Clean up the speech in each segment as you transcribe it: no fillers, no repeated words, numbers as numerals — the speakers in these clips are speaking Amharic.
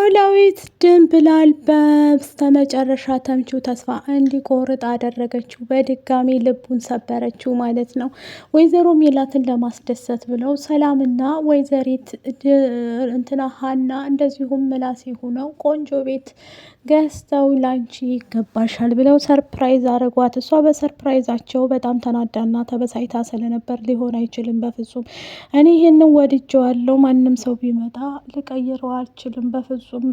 ኖላዊት ድንብላል በስተመጨረሻ ተምቹ ተስፋ እንዲቆርጥ አደረገችው። በድጋሚ ልቡን ሰበረችው ማለት ነው። ወይዘሮ ሜላትን ለማስደሰት ብለው ሰላምና ወይዘሪት እንትና ሀና እንደዚሁም ምላሴ ሆነው ቆንጆ ቤት ገዝተው ላንቺ ይገባሻል ብለው ሰርፕራይዝ አረጓት። እሷ በሰርፕራይዛቸው በጣም ተናዳና ተበሳይታ ስለነበር ሊሆን አይችልም፣ በፍጹም እኔ ይህንን ወድጀዋለሁ፣ ማንም ሰው ቢመጣ ልቀይረው አልችልም፣ በፍጹም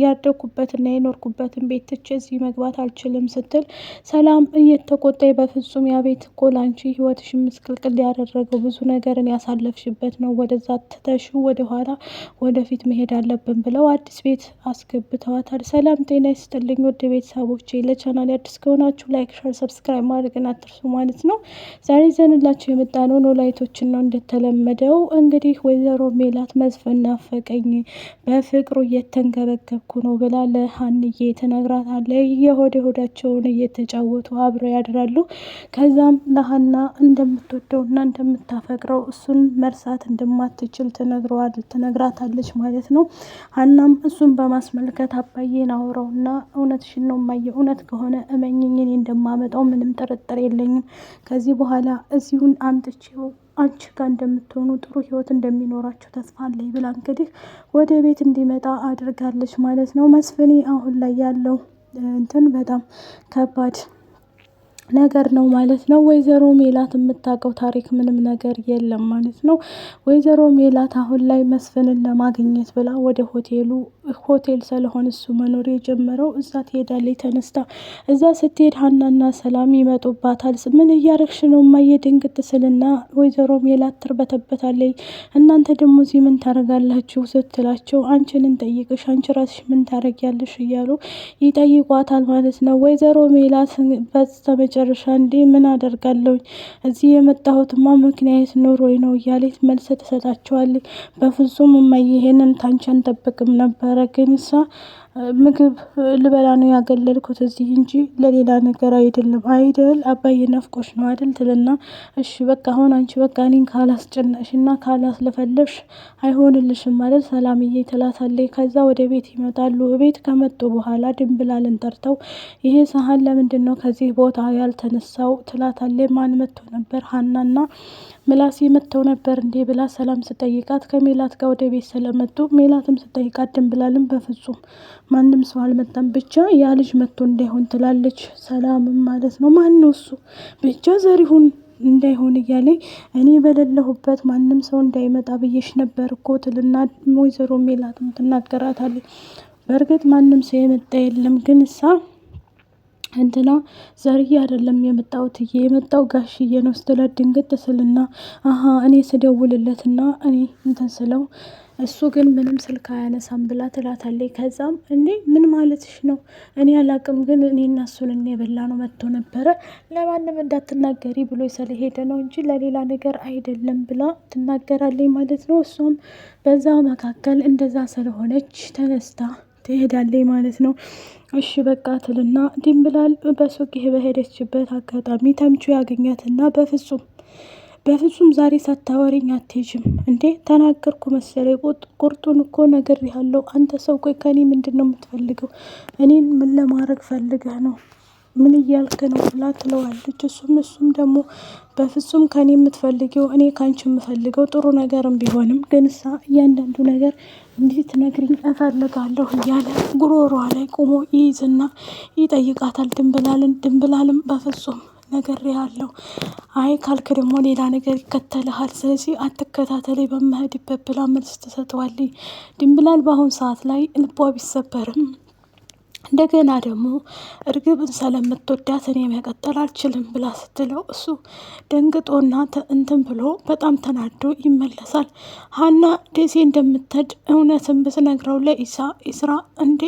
ያደኩበትና የኖርኩበትን ቤት ትቼ እዚህ መግባት አልችልም ስትል ሰላም እየተቆጣኝ፣ በፍጹም ያ ቤት እኮ ላንቺ ህይወትሽ ምስቅልቅል ያደረገው ብዙ ነገርን ያሳለፍሽበት ነው፣ ወደዛ ትተሽው ወደኋላ ወደፊት መሄድ አለብን ብለው አዲስ ቤት አስገብተዋታል። ሰላም ጤና ይስጥልኝ ውድ ቤተሰቦቼ፣ ለቻናል አዲስ ከሆናችሁ ላይክ፣ ሸር፣ ሰብስክራይብ ማድረግን አትርሱ ማለት ነው። ዛሬ ይዘንላችሁ የመጣነው ኖላዊቶችን ነው። እንደተለመደው እንግዲህ ወይዘሮ ሜላት መስፍን ናፈቀኝ፣ በፍቅሩ እየተንገበገብኩ ነው ብላ ለሀንዬ ትነግራታለች። የሆድ ሆዳቸውን እየተጫወቱ አብረው ያድራሉ። ከዛም ለሀና እንደምትወደውና እንደምታፈቅረው እሱን መርሳት እንደማትችል ትነግራታለች ማለት ነው። ሀናም እሱን በማስመልከት አባዬን አውረውና እውነትሽን ነው እማዬ፣ እውነት ከሆነ እመኝኝ፣ እኔ እንደማመጣው ምንም ጥርጥር የለኝም። ከዚህ በኋላ እዚሁን አምጥቼው አንቺ ጋር እንደምትሆኑ ጥሩ ህይወት እንደሚኖራቸው ተስፋ አለኝ ብላ እንግዲህ ወደ ቤት እንዲመጣ አድርጋለች ማለት ነው። መስፍኔ አሁን ላይ ያለው እንትን በጣም ከባድ ነገር ነው ማለት ነው። ወይዘሮ ሜላት የምታውቀው ታሪክ ምንም ነገር የለም ማለት ነው። ወይዘሮ ሜላት አሁን ላይ መስፍንን ለማግኘት ብላ ወደ ሆቴል ስለሆነ እሱ መኖር የጀመረው እዛ ትሄዳለች ተነስታ። እዛ ስትሄድ ሀናና ሰላም ይመጡባታል። ምን እያረግሽ ነው እማዬ? ድንግጥ ስልና ወይዘሮ ሜላት ትርበተበታለች። እናንተ ደግሞ እዚህ ምን ታደርጋላችሁ ስትላቸው አንቺን እንጠይቅሽ፣ አንቺ ራስሽ ምን ታደርጊያለሽ እያሉ ይጠይቋታል ማለት ነው። ወይዘሮ ሜላት በስተመጨረሻ እንዴ ምን አደርጋለሁኝ እዚህ የመጣሁትማ ምክንያት ኖሮኝ ነው እያለች መልስ ትሰጣቸዋለች። በፍጹም እማዬ ይሄንን ታንቺ አንጠብቅም ነበረ፣ ግን እሷ ምግብ ልበላ ነው ያገለልኩት እዚህ እንጂ ለሌላ ነገር አይደለም። አይደል አባዬ ናፍቆሽ ነው አይደል ትልና እሺ በቃ አሁን አንቺ በቃ እኔን ካላስጨነቅሽና ካላስለፈለፍሽ አይሆንልሽም ማለት ሰላምዬ ትላታለች። ከዛ ወደ ቤት ይመጣሉ። ቤት ከመጡ በኋላ ድንብላልን ጠርተው ይሄ ሰሀን ለምንድን ነው ከዚህ ቦታ ያልተነሳው ትላታለች። ማን መጥቶ ነበር? ሀናና ምላሴ መጥተው ነበር እንዴ ብላ ሰላም ስጠይቃት ከሜላት ጋር ወደ ቤት ስለመጡ ሜላትም ስጠይቃት ድንብላልን በፍጹም ማንም ሰው አልመጣም፣ ብቻ ያ ልጅ መጥቶ እንዳይሆን ትላለች። ሰላምም ማለት ነው ማን ነው እሱ? ብቻ ዘሪሁን እንዳይሆን እያለኝ እኔ በሌለሁበት ማንም ሰው እንዳይመጣ ብዬሽ ነበር እኮ ትልና ወይዘሮ ሜላትም ትናገራታለች። በእርግጥ ማንም ሰው የመጣ የለም፣ ግን እሳ እንትና ዘርዬ አይደለም የመጣሁት የመጣው ጋሽዬ ነው ስትላት ድንግጥ ስልና አሀ እኔ ስደውልለትና እኔ እንትን ስለው እሱ ግን ምንም ስልክ አያነሳም ብላ ትላታለች። ከዛም እንዴ ምን ማለትሽ ነው? እኔ አላቅም፣ ግን እኔና እሱን የበላ ነው መጥቶ ነበረ፣ ለማንም እንዳትናገሪ ብሎ ስለሄደ ነው እንጂ ለሌላ ነገር አይደለም ብላ ትናገራለች ማለት ነው። እሷም በዛ መካከል እንደዛ ስለሆነች ተነስታ ትሄዳለች ማለት ነው። እሺ በቃ ትልና ድንብላል በሱቅ በሄደችበት አጋጣሚ ተምቹ ያገኛትና በፍጹም ዛሬ ሳታወሪኝ አትሄጂም እንዴ? ተናገርኩ መሰለኝ፣ ቁርጡን እኮ ነግሬሃለሁ። አንተ ሰው ቆይ ከኔ ምንድን ነው የምትፈልገው? እኔን ምን ለማድረግ ፈልገህ ነው? ምን እያልክ ነው ብላ ትለዋለች። እሱም ደግሞ በፍጹም ከኔ የምትፈልገው እኔ ካንቺ የምፈልገው ጥሩ ነገርም ቢሆንም ግን እሳ እያንዳንዱ ነገር እንዴት ትነግሪኝ እፈልጋለሁ እያለ ጉሮሯ ላይ ቆሞ ይይዝና ይጠይቃታል ድንብላልም በፍጹም ነግሬሃለሁ፣ አይ ካልክ ደግሞ ሌላ ነገር ይከተልሃል፣ ስለዚህ አትከታተለኝ በምሄድበት ብላ መልስ ትሰጠዋለች። ድንብላል በአሁን ሰዓት ላይ ልቧ ቢሰበርም እንደገና ደግሞ እርግብን ስለምትወዳት እኔ መቀጠል አልችልም ብላ ስትለው እሱ ደንግጦና እንትን ብሎ በጣም ተናዶ ይመለሳል። ሀና ደሴ እንደምትሄድ እውነትን ብትነግረው ለኢስራ እንዴ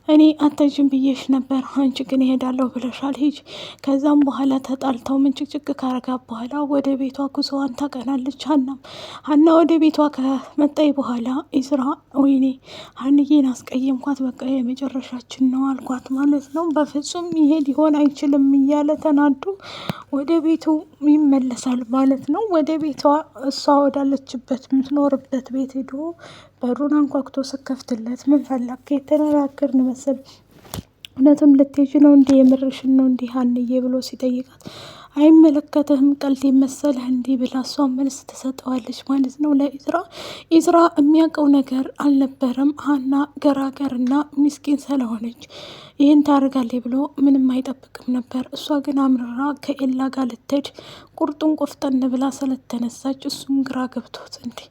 እኔ አትሄጂም ብዬሽ ነበር፣ አንቺ ግን እሄዳለሁ ብለሻል፣ ሂጂ። ከዛም በኋላ ተጣልተው ምንጭቅጭቅ ካረጋት በኋላ ወደ ቤቷ ጉዞዋን ታቀናለች። ሀና ወደ ቤቷ ከመጣይ በኋላ ኢስራ ወይኔ ሀንዬን አስቀየምኳት፣ በቃ የመጨረሻችን ነው አልኳት ማለት ነው። በፍጹም ይሄ ሊሆን አይችልም እያለ ተናዶ ወደ ቤቱ ይመለሳል ማለት ነው። ወደ ቤቷ እሷ ወዳለችበት የምትኖርበት ቤት ሄዶ በሩን አንኳኩቶ ስከፍትለት ምን ፈለግ የተነጋገርን መሰል እውነትም ልትሄጂ ነው እንዲህ የምርሽን ነው እንዲህ ሀንዬ ብሎ ሲጠይቃት አይመለከትህም ቀልድ መሰለህ እንዲህ ብላ እሷ መልስ ትሰጠዋለች ማለት ነው ለኢዝራ። ኢዝራ የሚያውቀው ነገር አልነበረም። ሀና ገራገርና ሚስኪን ስለሆነች ይህን ታደርጋለች ብሎ ምንም አይጠብቅም ነበር። እሷ ግን አምርራ ከኤላ ጋር ልትሄድ ቁርጡን ቆፍጠን ብላ ስለተነሳች እሱም ግራ ገብቶት እንዲህ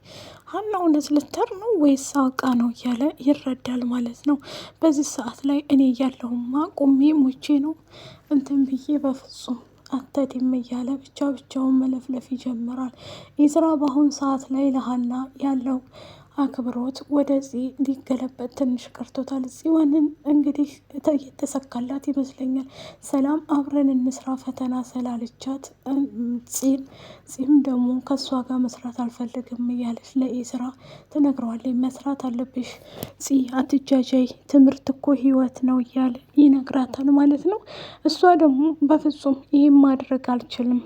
ሀና እውነት ልትር ነው ወይስ አውቃ ነው እያለ ይረዳል ማለት ነው። በዚህ ሰዓት ላይ እኔ እያለሁማ ቁሜ ሙቼ ነው እንትን ብዬ በፍጹም አተድም እያለ ብቻውን መለፍለፍ ይጀምራል። ኢዝራ በአሁኑ ሰዓት ላይ ለሀና ያለው አክብሮት ወደዚህ ሊገለበጥ ትንሽ ቀርቶታል። ጽዮንን እንግዲህ የተሰካላት ይመስለኛል። ሰላም አብረን እንስራ ፈተና ስላለቻት ጺም ደግሞ ከእሷ ጋር መስራት አልፈልግም እያለች ለኢዝራ ትነግረዋለች። መስራት አለብሽ ጺ አትጃጃይ፣ ትምህርት እኮ ህይወት ነው እያለ ይነግራታል ማለት ነው። እሷ ደግሞ በፍጹም ይህም ማድረግ አልችልም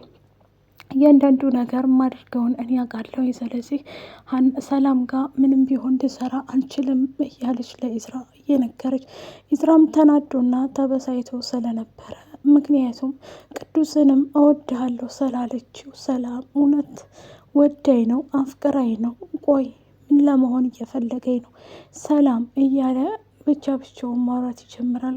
እያንዳንዱ ነገር ማድርገውን እኔ አውቃለሁ። ስለዚህ ሰላም ጋር ምንም ቢሆን ልሰራ አልችልም እያለች ለኢዝራ እየነገረች ኢዝራም ተናዶና ተበሳይቶ ስለነበረ ምክንያቱም ቅዱስንም እወድሃለሁ ስላለችው ሰላም እውነት ወዳይ ነው አፍቅራይ ነው ቆይ ምን ለመሆን እየፈለገኝ ነው ሰላም እያለ ብቻውን ማውራት ይጀምራል።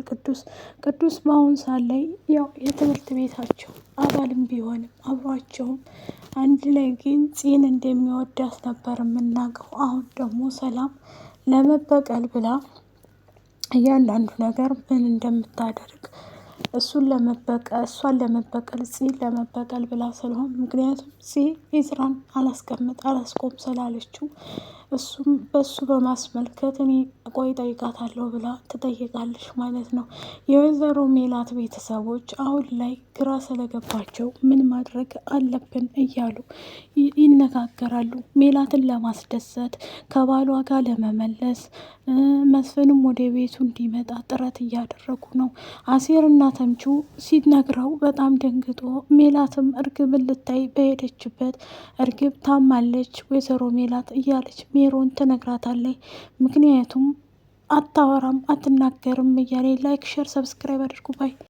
ቅዱስ በአሁን ሰዓት ላይ ያው የትምህርት ቤታቸው አባልም ቢሆንም አብሯቸውም አንድ ላይ ግን ጺን እንደሚወዳት ነበር የምናውቀው። አሁን ደግሞ ሰላም ለመበቀል ብላ እያንዳንዱ ነገር ምን እንደምታደርግ እሷን ለመበቀል ጺን ለመበቀል ብላ ስለሆን ምክንያቱም ጺ ኢዝራን አላስቆም ስላለችው እሱም በሱ በማስመልከት እኔ ቆይ ጠይቃታለሁ ብላ ትጠይቃለች ማለት ነው። የወይዘሮ ሜላት ቤተሰቦች አሁን ላይ ግራ ስለገባቸው ምን ማድረግ አለብን እያሉ ይነጋገራሉ። ሜላትን ለማስደሰት ከባሏ ጋር ለመመለስ መስፍንም ወደ ቤቱ እንዲመጣ ጥረት እያደረጉ ነው። አሴርና ተምቹ ሲነግረው በጣም ደንግጦ ሜላትም እርግብን ልታይ በሄደችበት እርግብ ታማለች ወይዘሮ ሜላት እያለች ሜሮን ትነግራታለች። ምክንያቱም አታወራም አትናገርም እያለ ላይክ ሸር ሰብስክራይብ አድርጉ ባይ